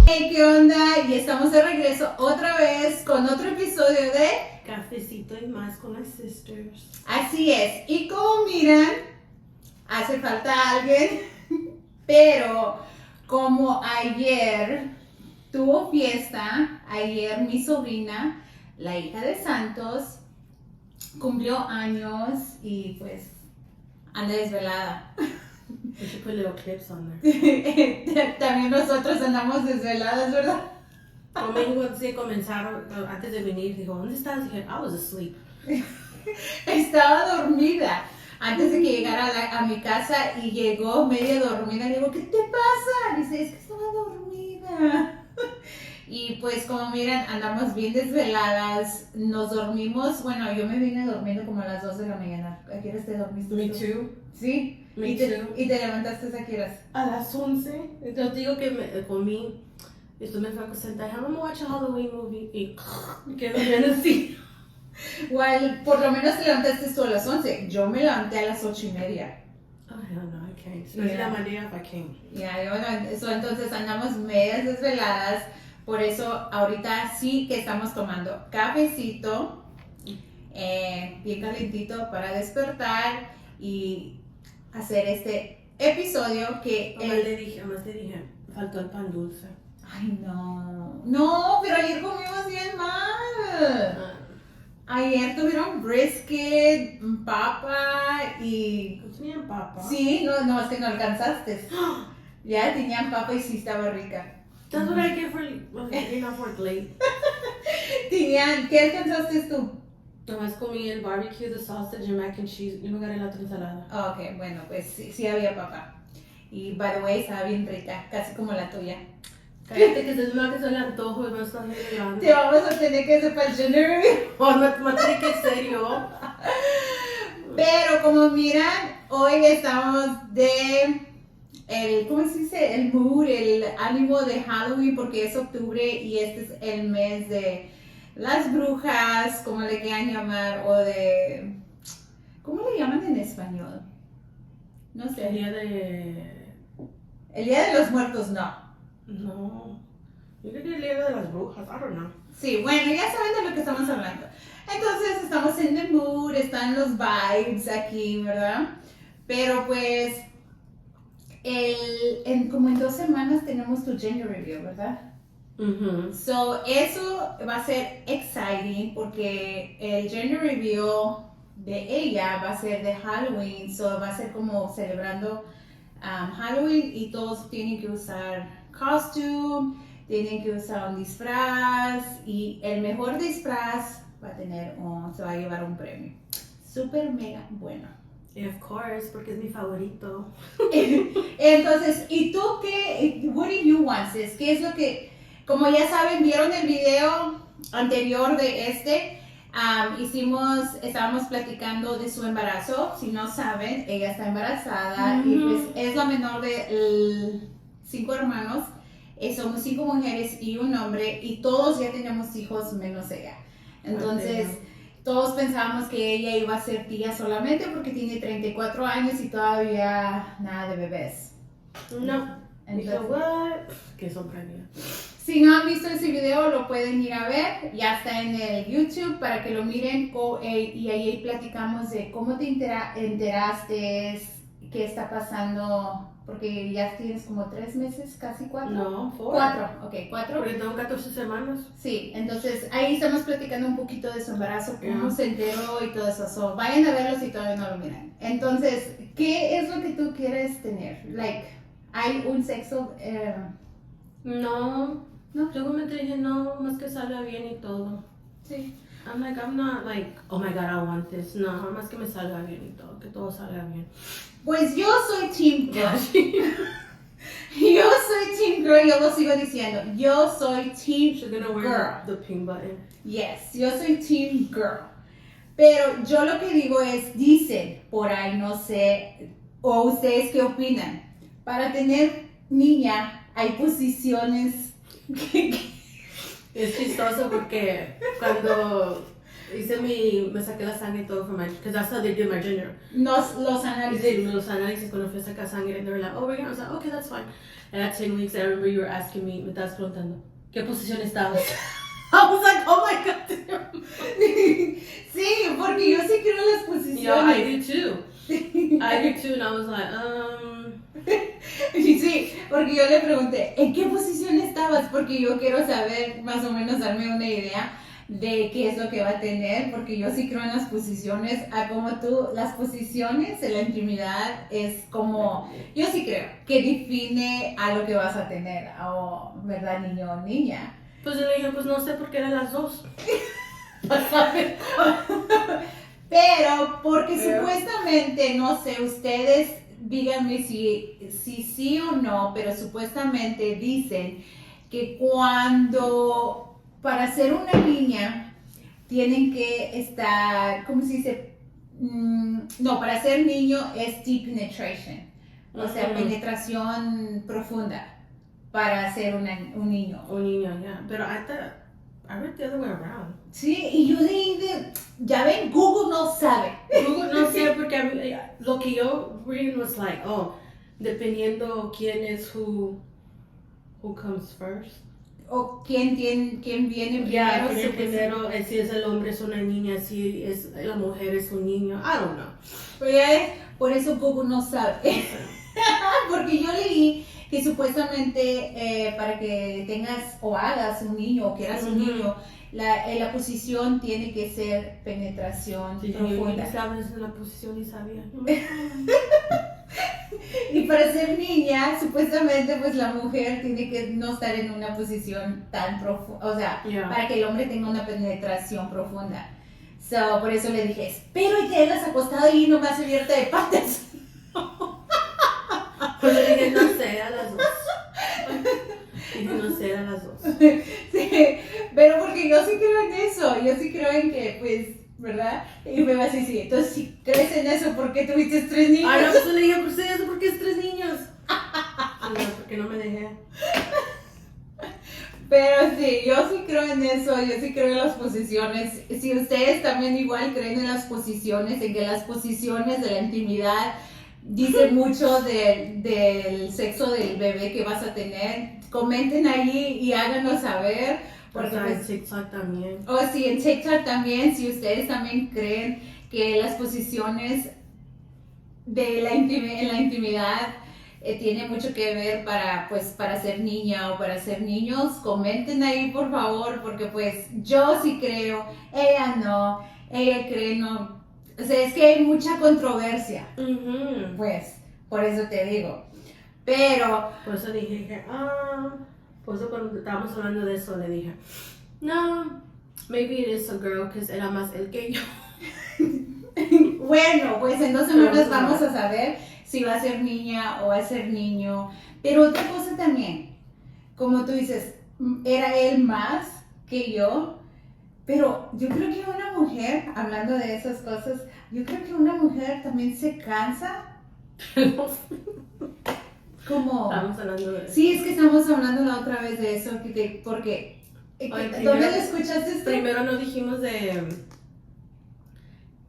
Hey, ¿qué onda? Y estamos de regreso otra vez con otro episodio de Cafecito y más con las sisters. Así es. Y como miran, hace falta alguien, pero como ayer tuvo fiesta, ayer mi sobrina, la hija de Santos, cumplió años y pues anda desvelada. We should put little clips on there. También nosotros andamos desveladas, ¿verdad? Conmigo sí comenzaron, antes de venir, dijo, ¿dónde estás? Dije, I was asleep. Estaba dormida antes de que llegara a mi casa y llegó media dormida. Le digo, ¿qué te pasa? Dice, es que estaba dormida. Y pues como miran, andamos bien desveladas, nos dormimos, bueno, yo me vine durmiendo como a las 2 de la mañana. ¿A qué horas te dormiste? Me too. Sí. Me ¿Y too. te levantaste a qué horas? A las 11. Yo digo que me comí, esto me fue a sentar, vamos a watch a Halloween movie. Y me quedé bien así. Igual, por lo menos te levantaste tú a las 11. Yo me levanté a las 8:30. Oh, hell no, I can't. No es la manera if I can't. Entonces andamos medias desveladas. Por eso ahorita sí que estamos tomando cafecito, bien calentito para despertar y hacer este episodio que... Además le dije, faltó el pan dulce. Ay, no, pero ayer comimos bien mal. Ayer tuvieron brisket, papa y... ¿No tenían papa? Sí, no, es que no alcanzaste. Ya tenían papa y sí estaba rica. That's what I get for enough work late. Tenían, ¿qué alcanzaste tú? Nomás comí el barbecue, the sausage and mac and cheese y luego agarré la otra ensalada. Ok, bueno, pues sí había papa. Y by the way, estaba bien rica, casi como la tuya. Cállate que es una que se le antojo y no está grande. Te vamos a tener que hacer para el gender review. Oh, no tiene que ser serio. Pero como miran, hoy estamos de... ¿cómo se dice? El mood, el ánimo de Halloween porque es octubre y este es el mes de las brujas, como le quieran llamar, o de... ¿Cómo le llaman en español? No sé. El Día de los Muertos, no. No. Yo creo que el día de las brujas, I don't know. Sí, bueno, ya saben de lo que estamos hablando. Entonces estamos en the mood, están los vibes aquí, ¿verdad? Pero pues... como en 2 semanas tenemos tu gender review, ¿verdad? Uh-huh. So, eso va a ser exciting porque el gender review de ella va a ser de Halloween, so va a ser como celebrando Halloween y todos tienen que usar costume, tienen que usar un disfraz y el mejor disfraz se va a llevar un premio. Súper mega bueno. Of course, porque es mi favorito. Entonces, ¿y tú qué? What do you want, sis? ¿Qué es lo que, como ya saben, vieron el video anterior de estábamos platicando de su embarazo. Si no saben, ella está embarazada y pues es la menor de 5 hermanos. Somos 5 mujeres y un hombre y todos ya tenemos hijos menos ella. Entonces... Todos pensábamos que ella iba a ser tía solamente porque tiene 34 años y todavía nada de bebés. No. Entonces, what? Qué sorprendida. Si no han visto ese video, lo pueden ir a ver. Ya está en el YouTube para que lo miren. Y ahí platicamos de cómo te enteraste, qué está pasando. Porque ya tienes como 3 meses, casi 4. No, 4. 4, ok, 4. Porque tengo 14 semanas. Sí, entonces ahí estamos platicando un poquito de su embarazo, cómo se enteró y todo eso. So, vayan a verlo si todavía no lo miran. Entonces, ¿qué es lo que tú quieres tener? ¿Hay un sexo? No. Luego me dije, no, más que salga bien y todo. Sí. I'm not like, oh my God, I want this. No, más que me salga bien y todo, que todo salga bien. Pues yo soy Team Girl. Yo soy Team Girl, yo lo sigo diciendo. Yo soy Team She's gonna wear Girl. The pink button. Yes, yo soy Team Girl. Pero yo lo que digo es, dicen por ahí, no sé, o ustedes qué opinan. Para tener niña hay posiciones que Es chistoso porque cuando me saqué la sangre y todo from my, because that's how they did my gender. Los análisis. Los análisis cuando fui a sacar sangre, and they were like, oh, we're gonna, I was like, okay, that's fine. And at 10 weeks, I remember you were asking me, me estabas preguntando, ¿qué posición estabas? I was like, oh my god. Sí, porque yo sí quiero las posiciones. Yeah, I do too. I do too, and I was like, Sí, porque yo le pregunté, ¿en qué posición estabas? Porque yo quiero saber, más o menos darme una idea de qué es lo que va a tener, porque yo sí creo en las posiciones, a como tú, las posiciones en la intimidad es como, yo sí creo que define a lo que vas a tener, o, ¿verdad, niño o niña? Pues yo le dije, pues no sé por qué eran las dos. Pero, porque supuestamente, no sé, ustedes díganme si sí o no, pero supuestamente dicen que cuando, para ser una niña, tienen que estar, ¿cómo se dice? No, para ser niño es deep penetration, o sea, penetración profunda para ser un niño. Un niño, yeah. Pero I read the other way around. Sí, y yo leí ya ven, Google no sabe. Google no sé, porque lo que yo read was like, oh, dependiendo quién es who comes first. O quién viene primero. Yeah, primero, si es el hombre es una niña, si es la mujer es un niño, I don't know. Pero ya es, por eso Google no sabe. Porque yo leí que supuestamente para que tengas o hagas un niño o quieras un niño, la posición tiene que ser penetración profunda. Yo sabes en la posición y sabía. Y para ser niña, supuestamente pues la mujer tiene que no estar en una posición tan profunda, o sea, para que el hombre tenga una penetración profunda. So, por eso le dije, espero y te hayas acostado y no más abierta de patas. Pues le dije, no sé, a las dos. Dije, no sé, a las dos. Sí, pero porque yo sí creo en eso, yo sí creo en que, pues, ¿verdad? Y me vas a decir, entonces si crees en eso, ¿por qué tuviste 3 niños? Ah, no, pues le dije, pues eso, ¿por qué es 3 niños? No, porque no me dejé. Pero sí, yo sí creo en eso, yo sí creo en las posiciones. Si ustedes también igual creen en las posiciones, en que las posiciones de la intimidad dice mucho del sexo del bebé que vas a tener, comenten ahí y háganos saber. Porque en TikTok también. O sí, en TikTok también, si ustedes también creen que las posiciones de en la intimidad tiene mucho que ver para ser niña o para ser niños, comenten ahí por favor, porque pues yo sí creo, ella no, ella cree no. O sea, es que hay mucha controversia, pues, por eso te digo. Pero... Por eso dije, por eso cuando estábamos hablando de eso le dije, no, maybe it is a girl, because era más él que yo. Bueno, pues entonces no nos vamos a saber si va a ser niña o va a ser niño. Pero otra cosa también, como tú dices, era él más que yo. Pero yo creo que una mujer, hablando de esas cosas, yo creo que una mujer también se cansa. Como... Estamos hablando de eso. Sí, es que estamos hablando la otra vez de eso, porque... ¿Dónde lo escuchaste esto? Primero nos dijimos de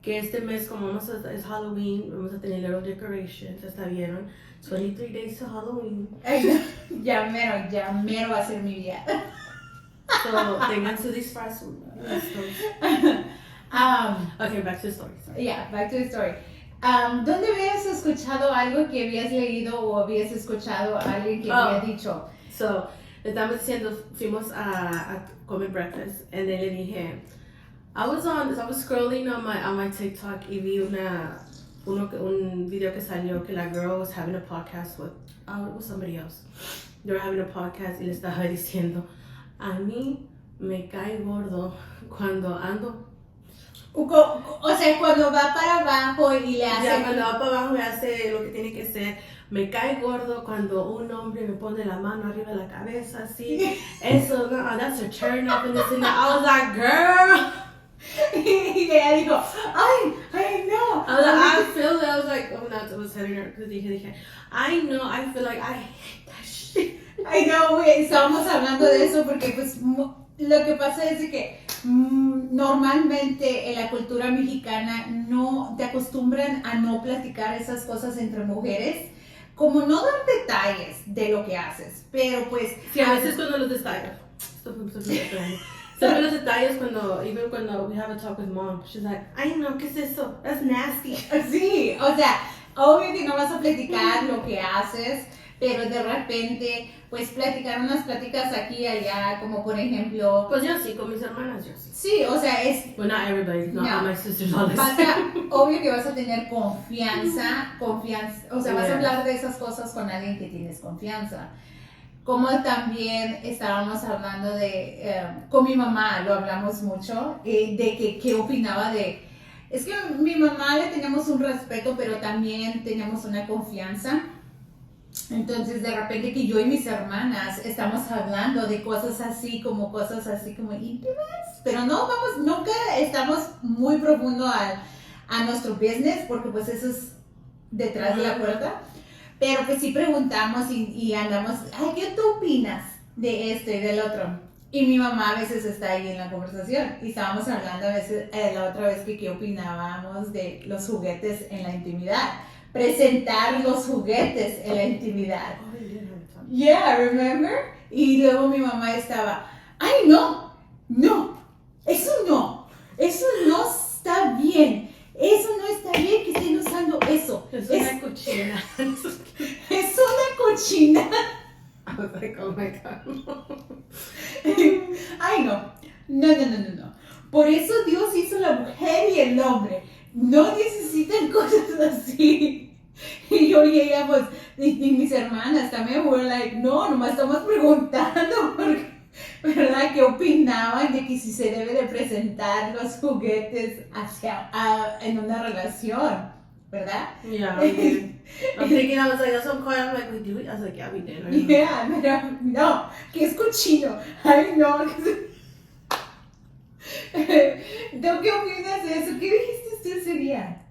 que este mes, como es Halloween, vamos a tener little decorations, ¿está vieron? 23 days to Halloween. Ay, no, ya mero va a ser mi día. So, tengan su disfraz. Okay, back to the story. Yeah, back to the story. ¿Dónde habías escuchado algo que habías leído o habías escuchado a alguien que había dicho? So, le estamos diciendo, fuimos a comer breakfast, and then le dije, I was scrolling on my TikTok y vi un video que salió que la girl was having a podcast with somebody else. They were having a podcast y le estaba diciendo, a mí me cae gordo cuando ando. O sea, cuando va para abajo y le hace... Ya, cuando va para abajo y hace lo que tiene que hacer. Me cae gordo cuando un hombre me pone la mano arriba de la cabeza, así. Eso, no, that's a turn up and this and that. I was like, girl. Y ella dijo, ay, no. I feel that. I was like, oh, no, I was telling her, because dije, I know, I feel like I hate that shit. Ay, no, güey, estábamos hablando de eso porque, pues, lo que pasa es que normalmente en la cultura mexicana no te acostumbran a no platicar esas cosas entre mujeres, como no dar detalles de lo que haces, pero pues... Sí, a veces cuando los detalles, siempre los detalles even cuando we have a talk with mom, she's like, ay no, ¿qué es eso? That's nasty. Sí, o sea, obvio que no vas a platicar lo que haces, pero de repente, pues platicar unas pláticas aquí y allá, como por ejemplo... Pues yo sí, con mis hermanas yo sí. Sí, o sea, es... Well, not everybody, not No. all my sisters, all this. Obvio que vas a tener confianza, o sea, vas a hablar de esas cosas con alguien que tienes confianza. Como también estábamos hablando con mi mamá, lo hablamos mucho, de que qué opinaba de... Es que mi mamá le teníamos un respeto, pero también teníamos una confianza. Entonces, de repente que yo y mis hermanas estamos hablando de cosas así como íntimas, pero nunca estamos muy profundo a nuestro business, porque pues eso es detrás de la puerta. Pero pues sí preguntamos y andamos, ay, ¿qué tú opinas de esto y del otro? Y mi mamá a veces está ahí en la conversación y estábamos hablando a veces, la otra vez que qué opinábamos de los juguetes en la intimidad. Presentar los juguetes en la intimidad. Yeah, remember? Y luego mi mamá estaba, ay, no, eso no está bien. Eso no está bien que estén usando eso. Es una cochina. Es una cochina. I was like, oh my God. Ay, no. Por eso Dios hizo la mujer y el hombre. No necesitan cosas así. Y yo y ella, pues, y mis hermanas también, were like, no, nomás estamos preguntando, porque, ¿verdad? ¿Qué opinaban de que si se debe de presentar los juguetes en una relación? ¿Verdad? Yeah, we did. I'm thinking, I was like, at some point, I'm like, we do it? I was like, yeah, we did. Yeah, pero no, que es cochino. Ay, no. ¿Tú qué opinas de eso? ¿Qué dijiste tú ese día?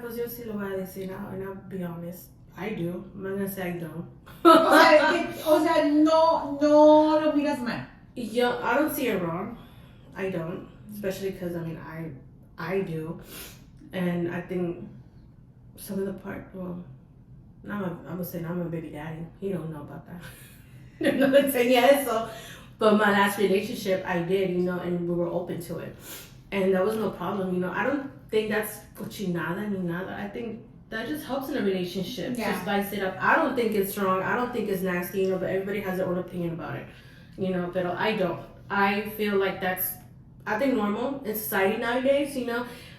Pues yo sí lo voy a decir now, and I'll be honest. I do. I'm not gonna say I don't. O sea, no lo miras mal. I don't see it wrong. I don't. Especially because, I mean, I do. And I think some of the well, I would say now I'm a baby daddy. He don't know about that. No le enseñé eso. But my last relationship, I did, and we were open to it. And that was no problem, I don't think that's cochinada ni nada. I think that just helps in a relationship to spice it up. I don't think it's wrong. I don't think it's nasty, but everybody has their own opinion about it, but I don't. I feel like I think normal in society nowadays,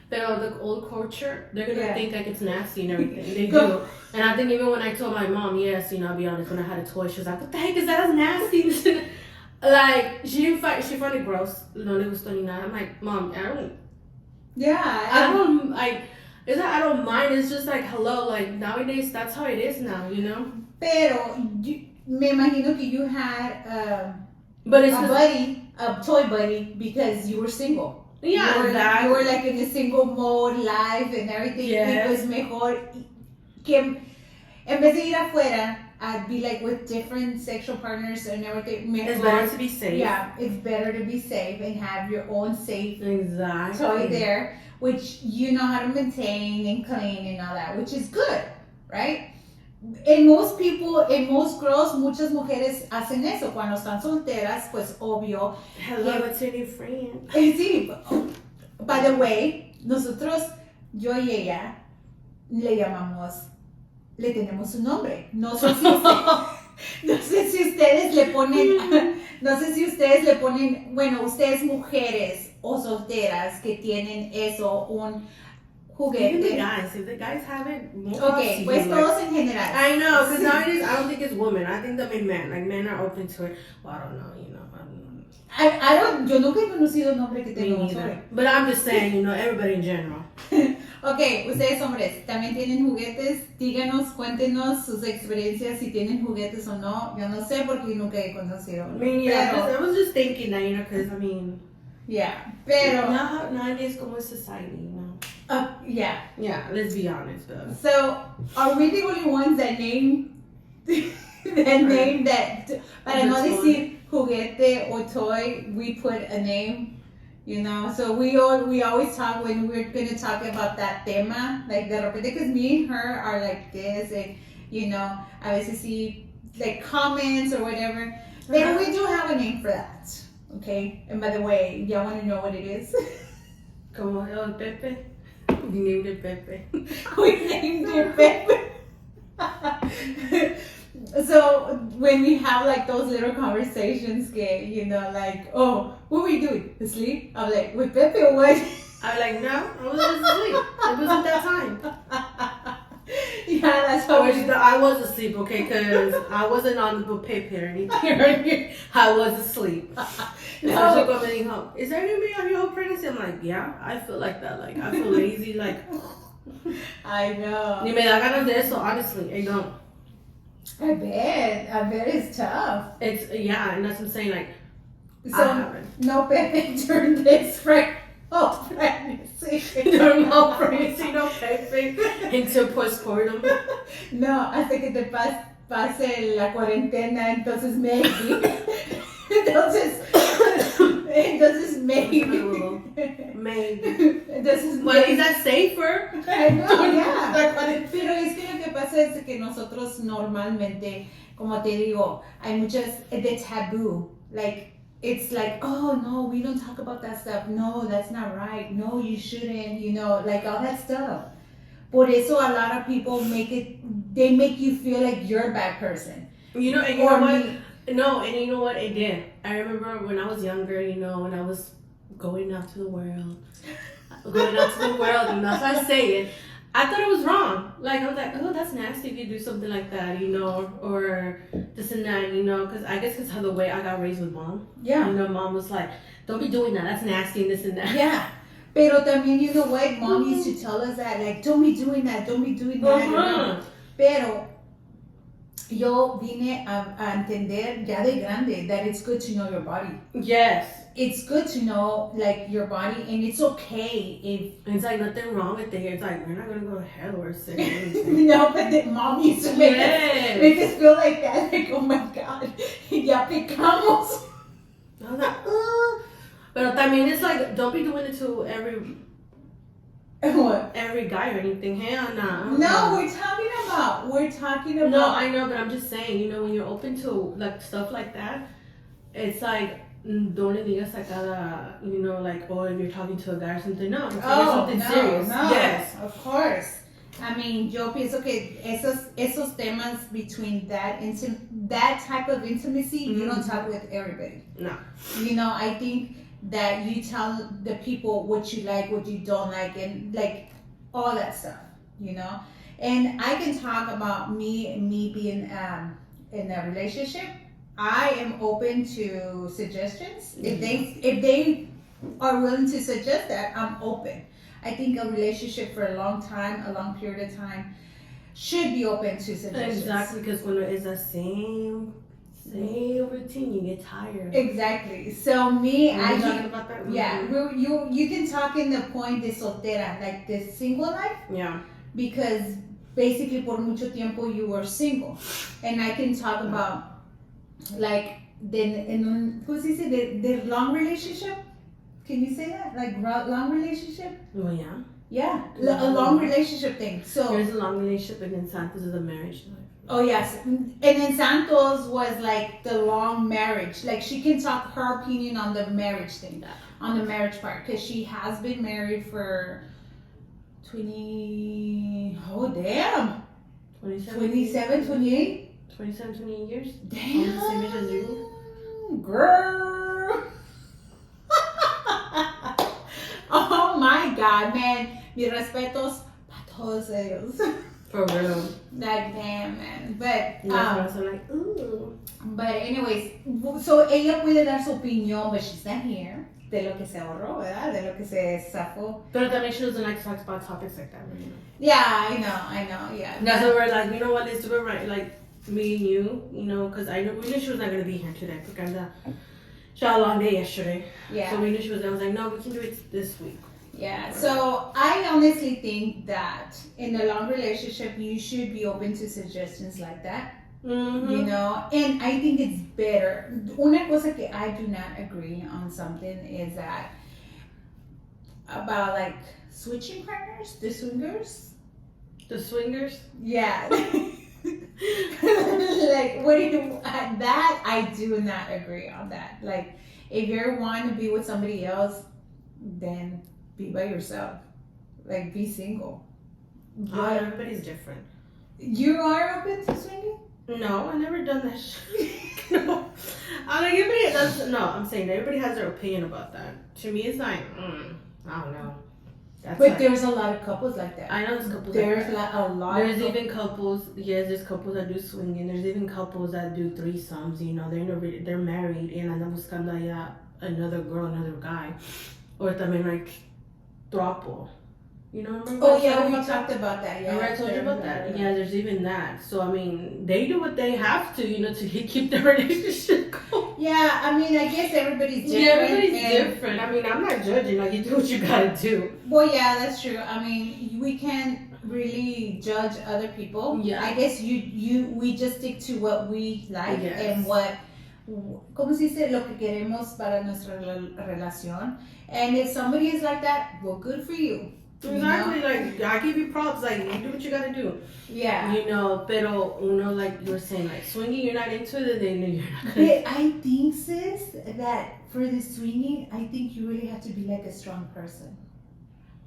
but the old culture, they're going to think like it's nasty and everything. They do. And I think even when I told my mom, yes, I'll be honest, when I had a toy, she was like, what the heck is that? That's nasty. Like, she found it gross. No le gustó ni nada. I'm like, Mom, I don't mind. It's just like, hello, like, nowadays, that's how it is now, Pero, me imagino que you had but it's a toy buddy, because you were single. Yeah, you were like in a single mode life and everything. Yes. It was mejor que en vez de ir afuera, I'd be like with different sexual partners and everything. It's better to be safe. Yeah, it's better to be safe and have your own safe toy there, which you know how to maintain and clean and all that, which is good, right? En most girls, muchas mujeres hacen eso. Cuando están solteras, pues obvio. Hello, it's your new friend. Sí, by the way, nosotros, yo y ella, le tenemos un nombre. No sé si ustedes le ponen, bueno, ustedes mujeres o solteras que tienen eso, un juguete. If the guys have it, Okay, pues todos en general. I know, because nowadays I don't think it's women. I think that men are open to it. Well, I don't know, yo nunca he conocido un hombre que tenga un sobre. But I'm just saying, everybody in general. Ok, ustedes hombres, ¿también tienen juguetes? Díganos, cuéntenos sus experiencias, si tienen juguetes o no. Yo no sé porque nunca he conocido. I was just thinking that, because, yeah, pero... Nowadays, como es society, Yeah. Yeah, let's be honest, though. So, are we the only ones that name... that, para no decir juguete or toy, we put a name. So we always talk when we're gonna talk about that tema, like de repente, because me and her are like this, and a veces see like comments or whatever. But we do have a name for that, okay? And by the way, y'all want to know what it is? Como el Pepe. We named it Pepe. We named it Pepe. So when we have like those little conversations, like, oh, what were you doing? Asleep? I'm like, with Pepe or what? I'm like, no, I was asleep. It wasn't that time. Yeah, that's how I was asleep, okay, because I wasn't on the Pepe or anything. I was asleep. No. Me dijo, is that gonna be on your whole pregnancy? I'm like, yeah, I feel like that. Like, I feel lazy, like. I know. Ni me da ganas de eso, honestly, I don't. I bet it's tough. Yeah, and that's what I'm saying, like, so no Pepe during this pregnancy. No pregnancy, no Pepe until postpartum. No, hasta que te pase la cuarentena, entonces maybe. entonces maybe. Maybe. Entonces, well, is that safer? I know, yeah. Pero es que lo que pasa es que nosotros normalmente, como te digo, hay muchas de taboo. Like, it's like, oh no, we don't talk about that stuff. No, that's not right. No, you shouldn't, like all that stuff. Por eso a lot of people make you feel like you're a bad person. And you know what? No, and you know what? It did. I remember when I was younger, when I was going out to the world, that's how I say it. I thought it was wrong. Like, I was like, oh, that's nasty if you do something like that, or this and that, because I guess it's how the way I got raised with mom. Yeah. Mom was like, don't be doing that. That's nasty and this and that. Yeah. Pero también, you know what? Mom used to tell us that, like, don't be doing that. Pero yo vine a entender ya de grande that it's good to know your body. Yes. It's good to know, like, your body, and it's okay if... It's like nothing wrong with it. It's like, we're not going to go to hell or sick. No, but the mom used to make us feel like that. Like, oh my God, ya pecamos. I was like, But también it's like, don't be doing it to every... What? Every guy or anything. Hell no. No, we're talking about. No, I know, but I'm just saying, when you're open to like stuff like that, it's like don't le digas a cada, like, or if you're talking to a guy or something. No, it's something serious. No, yes, of course. I mean, yo pienso que esos temas between that type of intimacy, you don't talk with everybody. No. I think that you tell the people what you like, what you don't like, and like all that stuff, And I can talk about me being in a relationship. I am open to suggestions. Mm-hmm. If they are willing to suggest that, I'm open. I think a relationship for a long period of time, should be open to suggestions. Exactly, because when it is the same routine, you get tired. Exactly. So me, talking about that? Yeah, you can talk in the point de soltera, like the single life. Yeah. Because basically por mucho tiempo you were single, and I can talk about like the long relationship. Can you say that? Like long relationship? Oh yeah. Yeah, a long relationship thing. So there's a long relationship, and then Santos is a marriage life. Oh yes, and then Santos was like the long marriage. Like she can talk her opinion on the marriage thing, on the marriage part, because she has been married for 27, 28? 27, 28 years? Damn. The same age as you? Girl. Oh my God, man. Mis respetos para todos ellos. For real. Like, damn, man. But, like, ooh. But anyways, so ella puede dar su opinión, but she's not here. De lo que se ahorró, ¿verdad? De lo que se zafó. But también she doesn't like to talk about topics like that, Yeah, I know, yeah. That's why we're like, you know what, let's do it right. Like, me and you, because we knew she was not going to be here today. Because she had a long day yesterday. Yeah. So we knew she was there. I was like, no, we can do it this week. Yeah, so I honestly think that in a long relationship, you should be open to suggestions like that. You know, and I think it's better. Una cosa que I do not agree on something is that about like switching partners, the swingers. The swingers? Yeah. Like, what do you, that I do not agree on that. Like, if you want to be with somebody else, then be by yourself. Like, be single. But Everybody's different. you are open to swinging? No, I never done that shit. No. I'm saying everybody has their opinion about that. To me, it's like, I don't know. That's but like, there's a lot of couples like that. I know there's couples there's like that. a lot There's even couples, yes, there's couples that do swinging. There's even couples that do threesomes, you know. They're married and andan buscando allá another girl, another guy. Or también like throuple. You know, remember? Oh, yeah, we talked about that. Yeah, remember I told you about that? Yeah, there's even that. So, I mean, they do what they have to, you know, to keep the relationship going. Yeah, I mean, I guess everybody's different. Yeah, everybody's different. I mean, I'm not judging. Like, you do what you gotta do. Well, yeah, that's true. I mean, we can't really judge other people. Yeah. I guess we just stick to what we like and what, ¿cómo se dice? Lo que queremos para nuestra relación. And if somebody is like that, well, good for you. Exactly, you know? Like, I give you props, like, you do what you gotta do. Yeah. You know, pero, like you were saying, like, swinging, you're not into it, then you're not gonna... But I think, sis, that for the swinging, I think you really have to be like a strong person.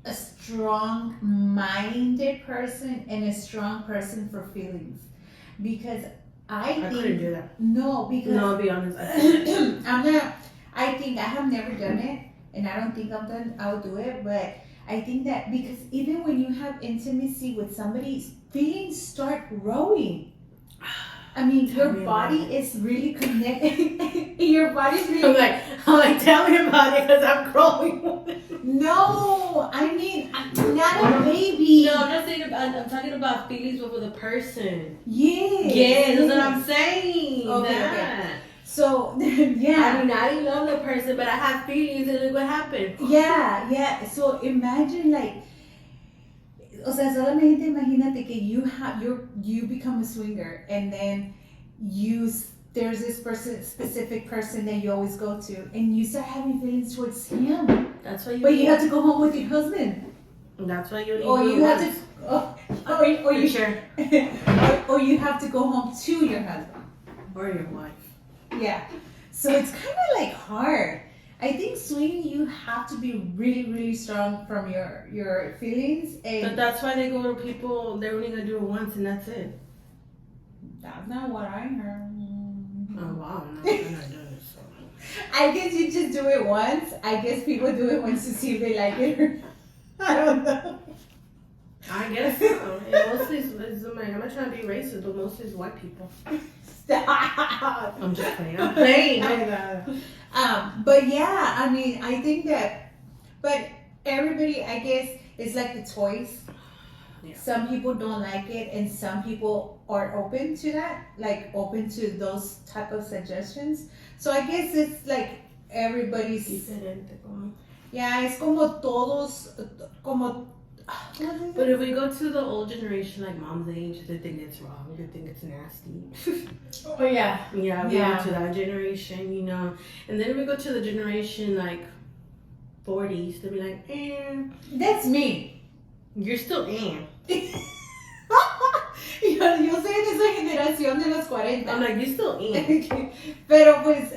A strong-minded person and a strong person for feelings. Because I think... couldn't do that. No, because... No, I'll be honest. I have never done it, and I don't think I'll do it, but... I think that because even when you have intimacy with somebody, feelings start growing. I mean, your body is really connected. Your body's really... I'm like, tell me about it because I'm growing. No, I mean, not a baby. No, I'm not saying about, I'm talking about feelings with a person. Yes. Yes, that's what I'm saying. Okay. So, yeah. I mean, I love the person, but I have feelings and look what happened. Yeah. So, imagine like, o sea, solamente imagínate que you become a swinger and then there's this specific person that you always go to and you start having feelings towards him. That's why you... But you have to go home with your husband. That's why you need or you have to... or you sure. or you have to go home to your husband. Or your wife. Yeah, so it's kind of like hard. I think swinging, you have to be really, really strong from your feelings. But that's why they go to people, they're only going to do it once and that's it. That's not what I heard. Oh, wow. No, I'm not doing it, so. I guess you just do it once. I guess people do it once to see if they like it or... I don't know. I guess so. And mostly, I'm not trying to be racist, but mostly it's white people. Stop. I'm just playing. I'm playing. But yeah, I mean, I think that, but everybody, I guess, it's like the toys. Yeah. Some people don't like it, and some people are open to that, like open to those type of suggestions. So I guess it's like everybody's. Diferente, como. Yeah, it's como todos, como. But if we go to the old generation, like mom's age, they think it's wrong. They think it's nasty. Oh, yeah. Yeah, we go to that generation, you know. And then we go to the generation, like, 40s. They'll be like, That's me. You're still Yo soy de esa generación de los 40. I'm like, you still Pero pues,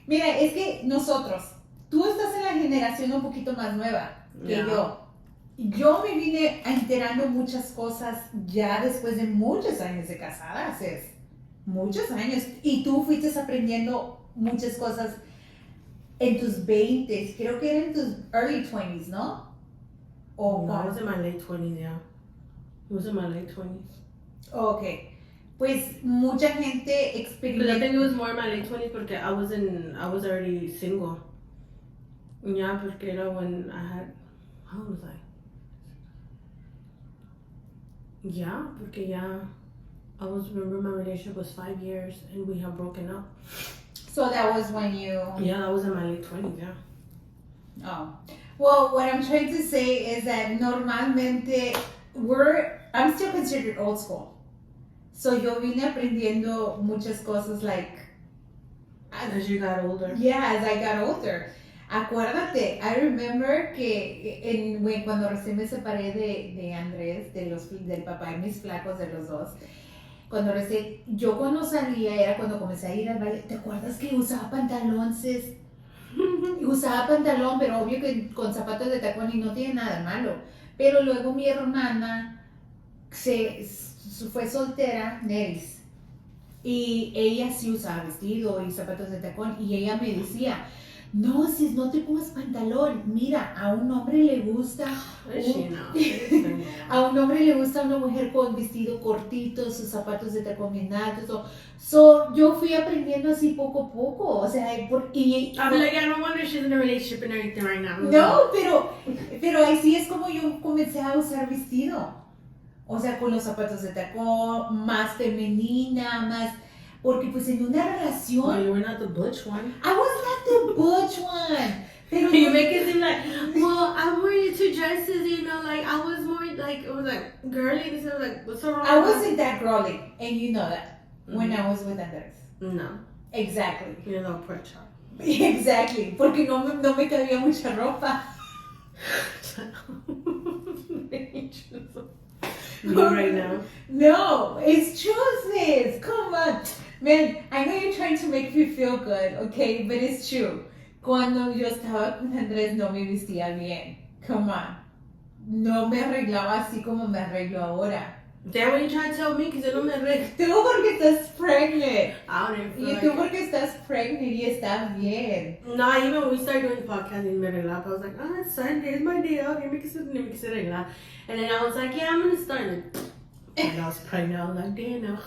mira, es que nosotros... Tú estás en la generación un poquito más nueva que yo. Yo me vine enterando muchas cosas ya después de muchos años de casadas, muchos años. Y tú fuiste aprendiendo muchas cosas en tus 20s, creo que era en tus early 20s, ¿no? No, I was in my late 20s, yeah. It was in my late 20s. Okay. Pues mucha gente experimentó. But I think it was more in my late 20s porque I was already single. Yeah, porque era when I had, how was I? Yeah, porque remember my relationship was 5 years and we have broken up. So that was when you... Yeah, that was in my late 20s, yeah. Oh. Well, what I'm trying to say is that normalmente I'm still considered old school. So yo vine aprendiendo muchas cosas like As you got older. yeah, as I got older. Acuérdate, I remember que cuando recién me separé de Andrés, del papá de mis flacos, de los dos, cuando salía era cuando comencé a ir al baile. ¿Te acuerdas que usaba pantalones? Usaba pantalón, pero obvio que con zapatos de tacón y no tiene nada malo. Pero luego mi hermana fue soltera, Neris, y ella sí usaba vestido y zapatos de tacón y ella me decía, no, si no te pongas pantalón, mira, a un hombre le gusta a un hombre le gusta una mujer con vestido cortito, sus zapatos de tacón bien altos. Yo fui aprendiendo así poco a poco, o sea, I'm like, I don't wonder she's in a relationship and everything right now. No, pero así es como yo comencé a usar vestido. O sea, con los zapatos de tacón, más femenina, más... Porque pues en una relación... Well, you were not the butch one. I was not the butch one. Pero you make it seem like, well, I'm wearing two dresses, you know, like, I was more, like, it was like, girly, and so like, what's so wrong? I wasn't that girly, and you know that, when I was with Andres. No. Exactly. You're a little poor child. Exactly, porque no me cabía mucha ropa. You right now? No, it's true, sis. Come on. Man, I know you're trying to make me feel good, okay? But it's true. Cuando yo estaba con Andrés no me vestía bien. Come on. No me arreglaba así como me arreglo ahora. That's what you trying to tell me? Because yo no me arreglo. Tú porque estás pregnant. I don't even feel Y like tú porque estás pregnant y estás bien. No, even when we started doing the podcast in Merelap, I was like, oh, it's Sunday, it's my day off, me quise arreglar. And then I was like, yeah, I'm going to start it. And I was pregnant, I was like, damn, no.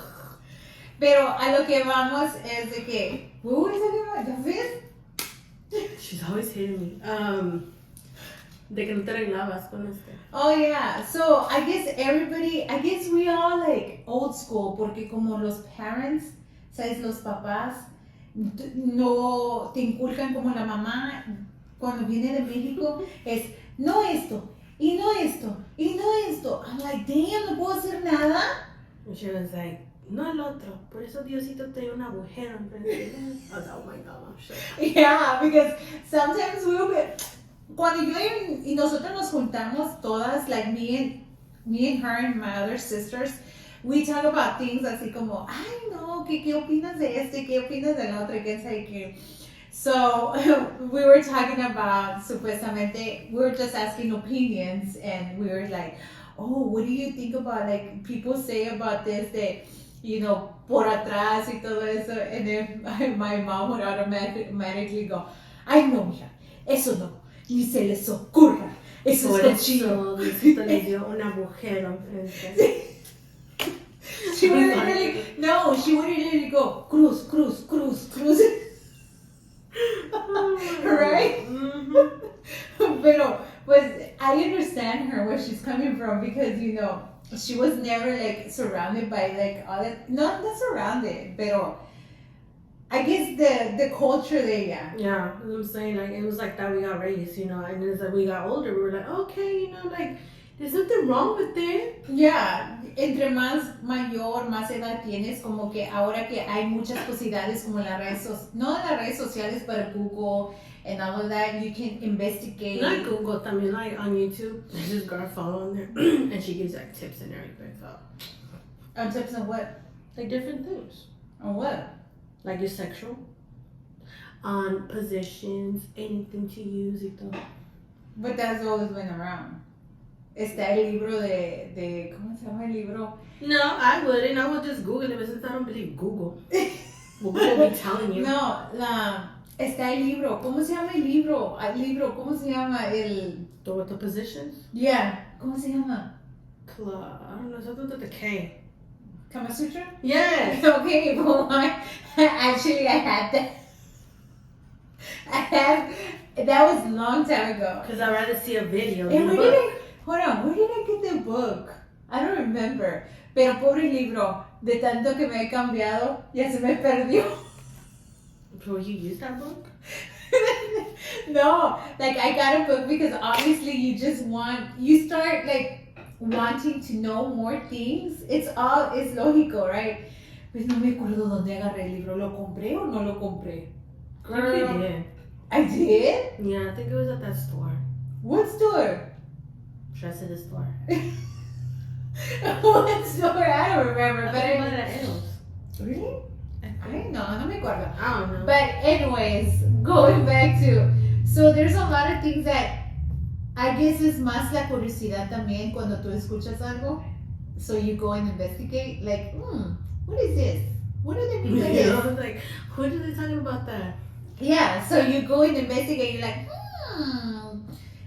Pero a lo que vamos es de que, what was I talking about? ¿The fifth? She's always hitting me. De que no te arreglabas con este. Oh yeah, so I guess we all like old school, porque como los parents, sabes, los papás, no te inculcan como la mamá cuando viene de México, es no esto, y no esto, y no esto. I'm like, damn, no puedo hacer nada. And she was like, no el otro, por eso Diosito te dio un agujero enfrente. I was like, oh my God, I'm sure. Yeah, because sometimes we'll be... Cuando yo y nosotros nos juntamos todas, like me and her and my other sisters, we talk about things así como, ay no, ¿qué opinas de este? ¿Qué opinas del otro? ¿Qué sé qué? So we were talking about, supuestamente, we were just asking opinions, and we were like, oh, what do you think about, like, people say about this, that, you know, por atrás y todo eso, and then my mom would automatically go, ay no, mija, eso no. Ni se les ocurra. Eso es cochino. Diosito le dio un agujero enfrente. She would literally go, cruz, cruz, cruz, cruz. Right? Mm-hmm. Pero, pues, I understand her, where she's coming from, because, you know, she was never, like, surrounded by, like, all that, not surrounded, pero I guess the culture de ella. Yeah, that's what I'm saying. Like, it was like that we got raised, you know, and as we got older, we were like, okay, you know, like, there's nothing wrong with it. Yeah, entre más mayor, más edad tienes, como que ahora que hay muchas posibilidades como las redes, no en las redes sociales, pero Google and all of that, you can investigate. Not Google, también, like, on YouTube, there's this girl following there, and she gives, like, tips and everything, so. Tips on what? Like, different things. On what? Like your sexual, on positions, anything to use y todo. But that's always been around. Está el libro de ¿cómo se llama el libro? No, I wouldn't. I would just Google it, but since I don't believe Google, Google will be telling you. No, está el libro. ¿Cómo se llama el libro? ¿Cómo se llama el? With the positions? Yeah, ¿cómo se llama? I don't know, something with the K. Kama Sutra? Yes. Okay, well, actually I had that. That was a long time ago. Because I'd rather see a video And than a where book. did I get the book? I don't remember. Pero pobre libro, de tanto que me he cambiado, ya se me perdió. So you use that book? No, like I got a book because obviously you start like wanting to know more things. It's lógico, right? Pues no me acuerdo dónde agarré el libro. ¿Lo compré o no lo compré? I think you did. I did? Yeah, I think it was at that store. What store? Dress at the store. What store? I don't remember. I But think one of the L's. really? I no me acuerdo. I don't know. But anyways, going back to, so there's a lot of things that I guess es más la curiosidad también cuando tú escuchas algo. So you go and investigate, like, what is this? What do they mean by Yeah, this? I was like, what are they talking about that? Yeah, so you go and investigate, you're like,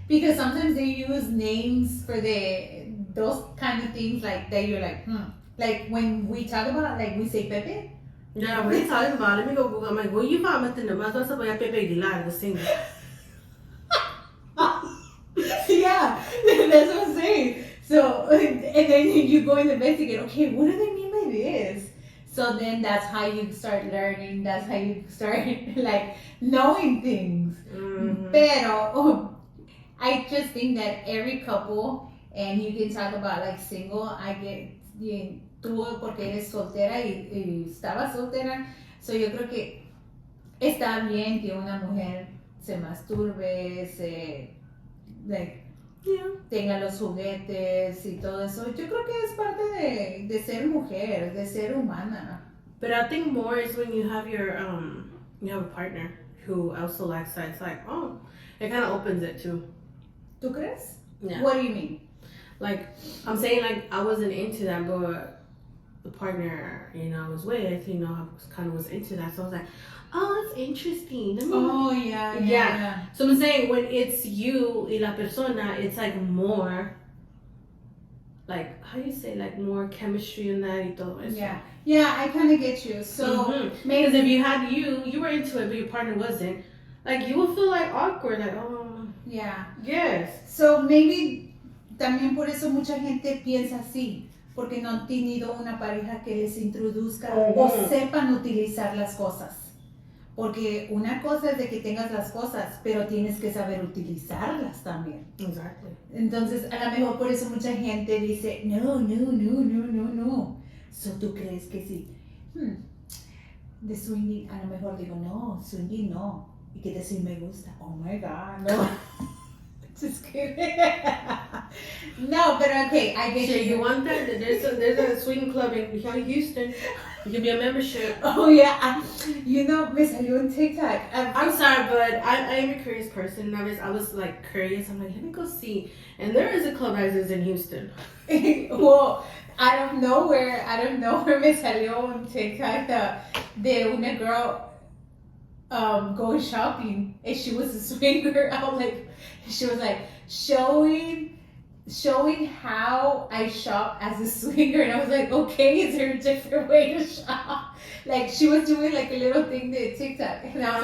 because sometimes they use names for those kind of things like that you're like, Like when we talk about, like we say Pepe. Yeah, what are you talking about? Let me go Google. I'm like, well, you found nothing. Mas vas a poner Pepe Aguilar, the singer. Yeah, that's what I'm saying. So, and then you go and investigate, okay, what do they mean by this? So then that's how you start learning, that's how you start like knowing things. Mm-hmm. Pero, I just think that every couple, and you can talk about like single, I get, tú porque eres soltera y estabas soltera, so yo creo que está bien que una mujer se masturbe, like, Yeah. tenga los juguetes y todo eso. Yo creo que es parte de ser mujer, de ser humana. But I think more is when you have your you have a partner who also likes that. It's like, oh, it kind of opens it too. ¿Tú crees? Yeah. What do you mean? Like, I'm saying, like, I wasn't into that, but the partner, I was with, I was into that. So I was like, oh, that's interesting. Oh, yeah. So I'm saying when it's you y la persona, it's like more, like, how do you say, like more chemistry in that y todo eso. Yeah, I kind of get you. So Because if you had you were into it, but your partner wasn't, like, you would feel like awkward, like, oh. Yeah. Yes. So maybe también por eso mucha gente piensa así, porque no han tenido una pareja que les introduzca o sepan utilizar las cosas. Porque una cosa es de que tengas las cosas, pero tienes que saber utilizarlas también. Exactly. Entonces, a lo mejor por eso mucha gente dice, no. So, ¿tú crees que sí? De swinging, a lo mejor digo, no, swinging no. Y que decir me gusta. Oh my God, no. Just kidding. No, but okay, I get you. You want that? There's a swing club in Houston. You can be a membership. Oh yeah, Miss, are you on TikTok? I'm sorry, but I am a curious person. I was like curious. I'm like, let me go see. And there is a club that is in Houston. Well, I don't know where me salió on TikTok de una girl going shopping, and she was a swinger. She was like showing how I shop as a swinger, and I was like, okay, is there a different way to shop? Like, she was doing like a little thing to TikTok, and I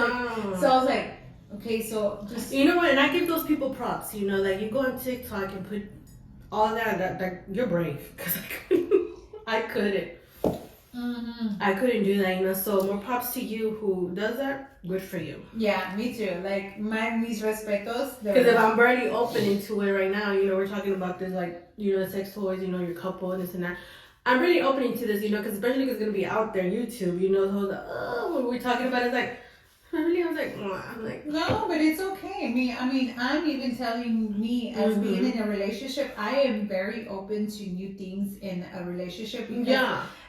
was like, okay, so just, you know what? And I give those people props. Like, you go on TikTok and put all that you're brave, because I couldn't. I couldn't do that, so more props to you who does that. Good for you. Yeah, me too. Like, mis respetos. Because if I'm already open into it right now, we're talking about this, like, the sex toys, your couple and this and that. I'm really opening to this, because especially because it's going to be out there on YouTube, the whole, when we're talking about it, like, really? I was like, I'm like, no, but it's okay. I mean, I'm even telling me as being in a relationship, I am very open to new things in a relationship. Because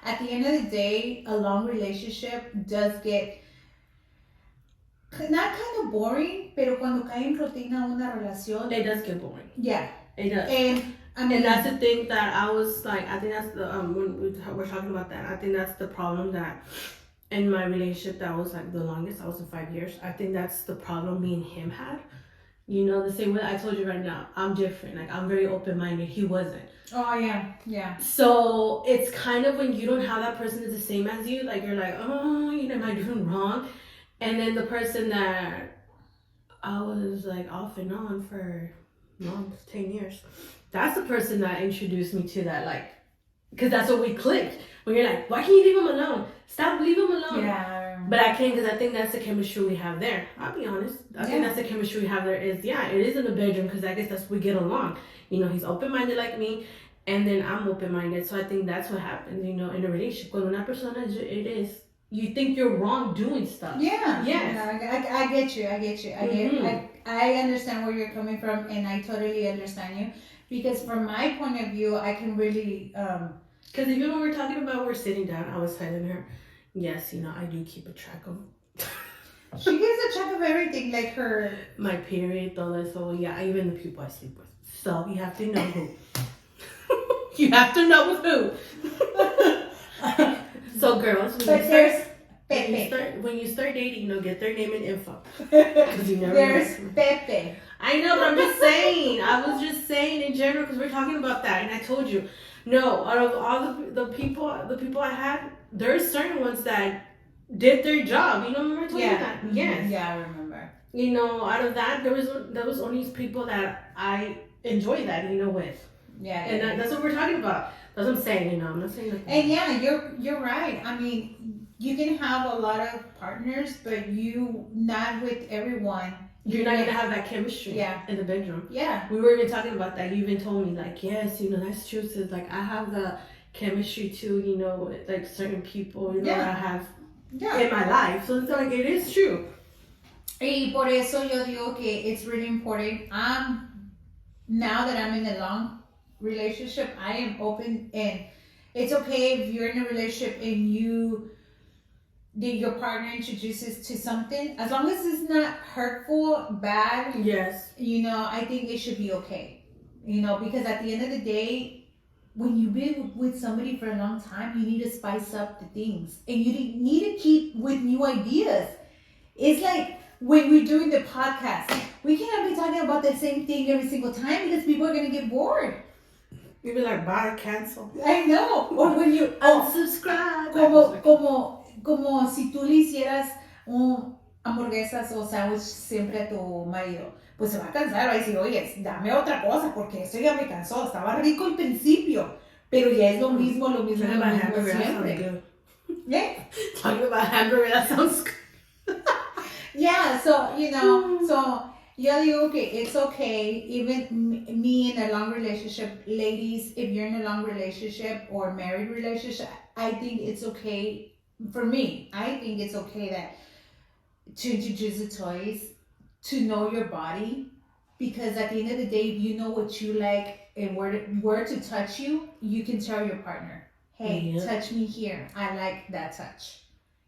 at the end of the day, a long relationship does get not kind of boring, pero cuando cae en rutina una relación, it does get boring. Yeah, it does. And that's the thing that I was like, I think that's the when we're talking about that, I think that's the problem that in my relationship that was like the longest, I was in 5 years. I think that's the problem me and him had. The same way I told you right now, I'm different. Like, I'm very open-minded. He wasn't. Oh, yeah. So it's kind of when you don't have that person that's the same as you, like, you're like, oh, am I doing wrong? And then the person that I was like off and on for 10 years, that's the person that introduced me to that, like, because that's what we clicked. When you're like, why can't you leave him alone? Stop, leave him alone. Yeah. But I can't, because I think that's the chemistry we have there. I'll be honest. I think that's the chemistry we have there is, it is in the bedroom, because I guess that's we get along. He's open-minded like me, And then I'm open-minded. So I think that's what happens, in a relationship. Cuando una persona, you think you're wrong doing stuff. Yeah. Yes. No, I get you. I understand where you're coming from, and I totally understand you. Because from my point of view, I can really, because even when we're talking about we're sitting down, I was telling her, yes, I do keep a track of she gives a track of everything, like her my period, all that. So yeah, even the people I sleep with. So you have to know who. You have to know with who. So girls, when you start dating, get their name and info. You never there's know. Pepe. I know, but I'm just saying. I was just saying in general because we're talking about that, and I told you, no, out of all the people I had, there's certain ones that did their job. Remember I told you that? Yes. Yeah, I remember. Out of that, there was only people that I enjoy that, with. Yeah. And that's what we're talking about. That's what I'm saying, I'm not saying that. And yeah, you're right. I mean, you can have a lot of partners, but you not with everyone. You're not gonna have that chemistry in the bedroom. Yeah. We were even talking about that. You even told me, like, yes, that's true. So, like, I have the chemistry too, with, like, certain people, I have in my life. So it's like, it is true. Y por eso yo digo que it's really important. Now that I'm in a long relationship, I am open, and it's okay if you're in a relationship and your partner introduces to something, as long as it's not hurtful, bad. Yes. I think it should be okay. Because at the end of the day, when you've been with somebody for a long time, you need to spice up the things, and you need to keep with new ideas. It's like when we're doing the podcast, we cannot be talking about the same thing every single time because people are gonna get bored. You'd be like, bye, cancel. I know. Or when you unsubscribe. Como si tú le hicieras hamburguesas o sándwich siempre a tu marido, pues se va a cansar, va a decir, oye, dame otra cosa porque eso ya me cansó, estaba rico al principio, pero ya es lo mismo siempre. Yeah? Talking about hamburger, that sounds good. Yeah, so, so yo digo que it's okay, even me in a long relationship, ladies, if you're in a long relationship or married relationship, I think it's okay. For me, I think it's okay that to introduce the toys, to know your body, because at the end of the day, if you know what you like and where to touch you, you can tell your partner, hey, touch me here. I like that touch,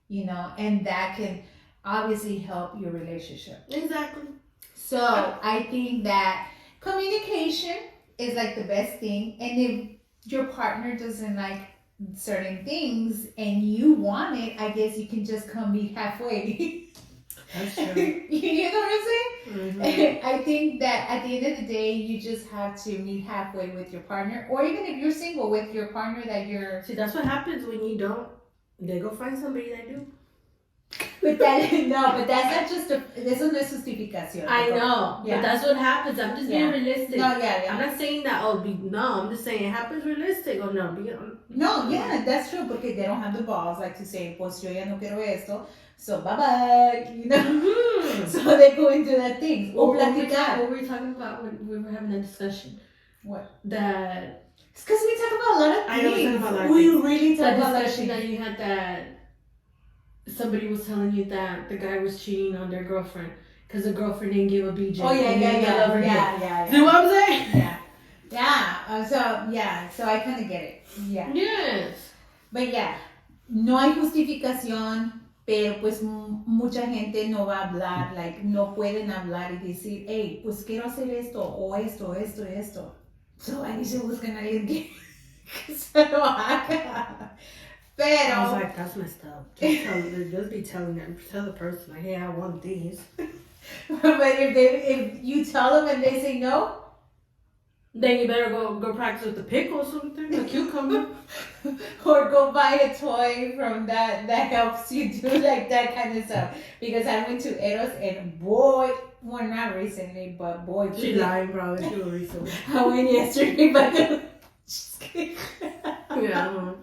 and that can obviously help your relationship. Exactly. So I think that communication is like the best thing, and if your partner doesn't like certain things and you want it, I guess you can just come meet halfway. That's true. You know what I'm saying? Mm-hmm. I think that at the end of the day, you just have to meet halfway with your partner, or even if you're single, with your partner that you're. See, that's what happens when you don't. They go find somebody that do. But that's not just eso no es justificación. I know, but that's what happens. I'm just being realistic. No, yeah. I'm not saying that, I'm just saying it happens realistic or no. No, yeah, that's true, because they don't have the balls, like to say, pues yo ya no quiero esto, so bye-bye, Mm-hmm. So they go into that thing. What were we talking about when we were having a discussion? What? That... It's because we talk about a lot of things. I know we talk about a lot of things. We really talk about that discussion that you had that... Somebody was telling you that the guy was cheating on their girlfriend because the girlfriend didn't give a BJ. Oh yeah. See what I'm saying? Yeah. So I kind of get it. Yeah. Yes. But yeah, no hay justificación, pero pues mucha gente no va a hablar, like no pueden hablar y decir, hey, pues quiero hacer esto o esto. So ahí se buscan a alguien que se lo haga. Pero I was like, that's messed up. Just be telling them, tell the person, like, hey, I want these. But if you tell them and they say no, then you better go practice with the pickle or something, the cucumber. Or go buy a toy from that helps you do like that kind of stuff. Because I went to Eros and boy, well, not recently, but boy, she lying, probably. She was recently. I went yesterday, but just kidding. Yeah.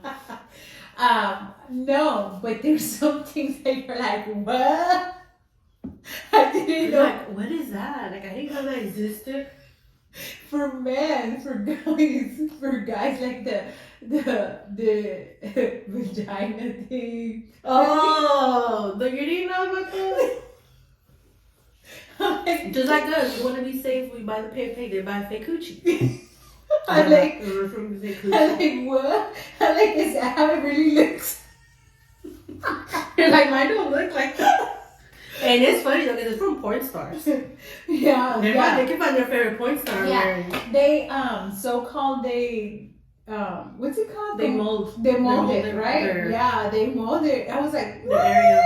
No, but there's some things that you're like, what? I didn't know. Like, what is that? Like, I didn't know that existed. For men, for guys like the vagina thing. Oh, but you didn't know about that? I'm Just like us, you want to be safe, we buy the fake, they buy fake coochie. like, From fake I'm coochie. like, what? I'm like, is that how it really looks? You're like, mine don't look like that. And it's funny though, because it's from porn stars. Yeah, They yeah. can find their favorite porn star Yeah, wearing. they so-called what's it called? They mold. They mold They it, mold right? their- Yeah, they mold it. I was like, The what? area.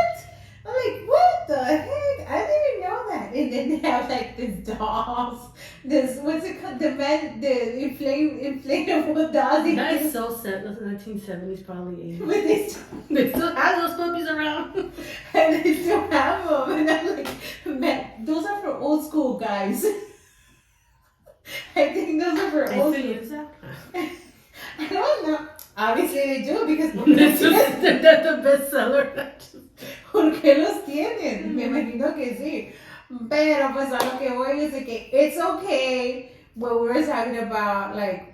I'm like, what the heck? I didn't even know that. And then they have like this dolls, this what's it called? The inflatable dolls. That is so sad. Those 1970s, probably 80s. But They still have those puppies around. and they still have them, and I'm like, man, those are for old school guys. I think those are for They old still school. use that? I don't know. Obviously they do because They're the best seller. ¿por qué los tienen? Me imagino que sí. Pero pues a lo que voy es de que it's okay what we were talking about, like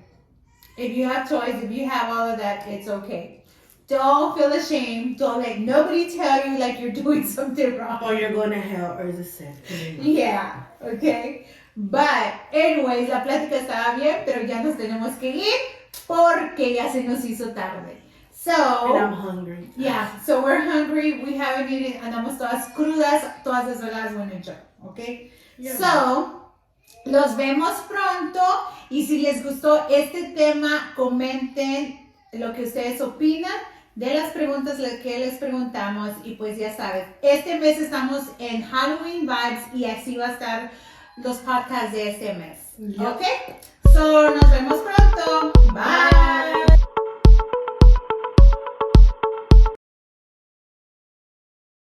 if you have toys, if you have all of that, it's okay. Don't feel ashamed. Don't let nobody tell you like you're doing something wrong. Or you're going to hell, or is it sad? Yeah, okay. But anyways, la plática estaba bien, pero ya nos tenemos que ir porque ya se nos hizo tarde. And I'm So, hungry. yeah, so we're hungry, we haven't eaten, andamos todas crudas, todas desveladas, bueno, yo, okay? Yeah. So, los vemos pronto y si les gustó este tema, comenten lo que ustedes opinan de las preguntas que les preguntamos y pues ya sabes, este mes estamos en Halloween vibes y así va a estar los podcasts de este mes, Yep. ¿ok? So, nos vemos pronto, bye.